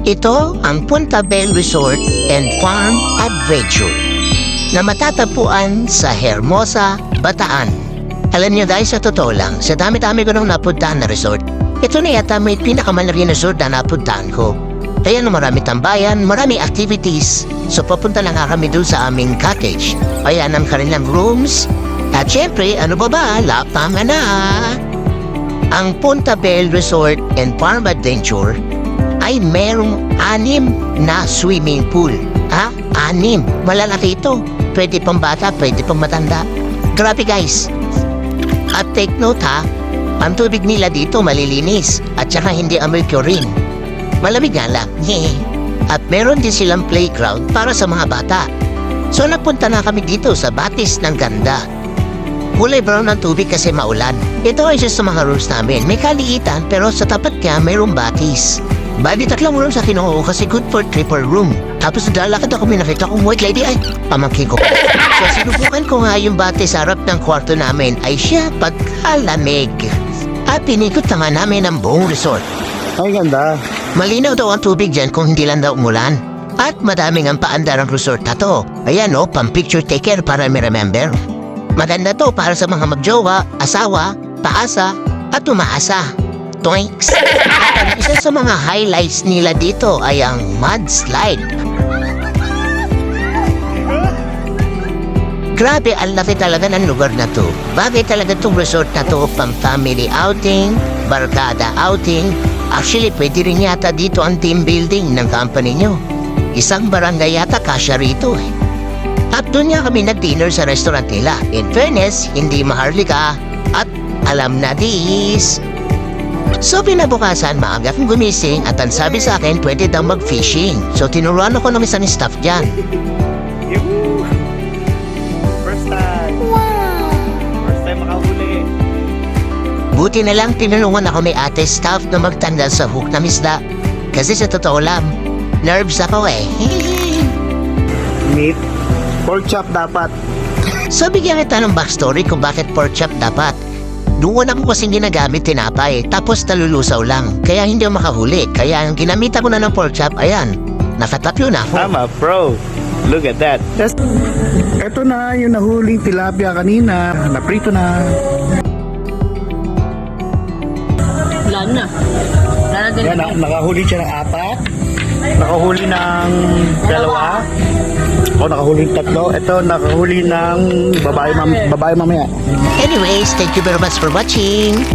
Ito ang Punta Bell Resort and Farm Adventure na matatagpuan sa Hermosa, Bataan. Alam niyo dahil sa totoo lang, sa dami-dami ko nang napuntahan na resort, ito na yata may pinakamalaki na resort na napuntahan ko. Kaya na marami tambayan, marami activities. So papunta lang nga kami doon sa aming cottage. Ayan ang kanilang rooms. At syempre, ano ba, lapang na. Ang Punta Bell Resort and Farm Adventure ay merong 6 na swimming pool. 6. Malalaki ito. Pwede pang bata, pwede pang matanda. Grabe guys. At take note ang tubig nila dito malilinis at saka hindi amoy chlorine. Malamig nga lang. At meron din silang playground para sa mga bata. So napunta na kami dito sa Batis ng Ganda. Kulay brown ang tubig kasi maulan. Ito ay isa sa mga rooms namin. May kaliitan pero sa tapat niya mayroong batis. Bali 3 rooms sa kinuha kasi good for 3 per room. Tapos naglalakad ako may nakita kong white lady ay pamangkin ko. So sinubukan ko nga yung batis sa harap ng kwarto namin ay siya pagkalamig. At pinikot na nga namin ang buong resort. Ay, ganda. Malinaw daw ang tubig dyan kung hindi lang daw umulan. At madaming ang paandar ang resort na to. Ayan pang picture taker para may remember. Maganda to para sa mga magjowa, asawa, paasa, at umaasa. Toinks! At ang isa sa mga highlights nila dito ay ang mudslide. Grabe, ang laki talaga ng lugar na to. Bagay talaga itong resort na to pang family outing, barkada outing. Actually, pwede rin yata dito ang team building ng company nyo. Isang barangay yata kasya rito At doon nga kami nag-dinner sa restaurant nila. In fairness, hindi maharlika at alam na this. So pinabukasan, maaga akong gumising at ang sabi sa akin, pwede daw mag-fishing. So tinuruan ako ng isang staff dyan. First time. Wow. First time makahuli. Buti na lang tinulungan ako may ate staff na magtanggal sa hook na isda. Kasi sa totoo lang, nerves ako Meat. Pork chop dapat. So bigyan kita ng backstory kung bakit pork chop dapat. Noon ako kasing ginagamit tinapay, tapos nalulusaw lang. Kaya hindi ako makahuli. Kaya ang ginamitan ko na ng pork chop, ayan, nakatatlo na ako. Tama, bro. Look at that. Ito na yung nahuling tilapia kanina. Naprito na. Wala na. Wala din. Yan, nakahuli siya ng 4. Nakahuli ng 2. O nakahuli ng 3. Ito nakahuli ng babae mamaya. Anyways, thank you very much for watching.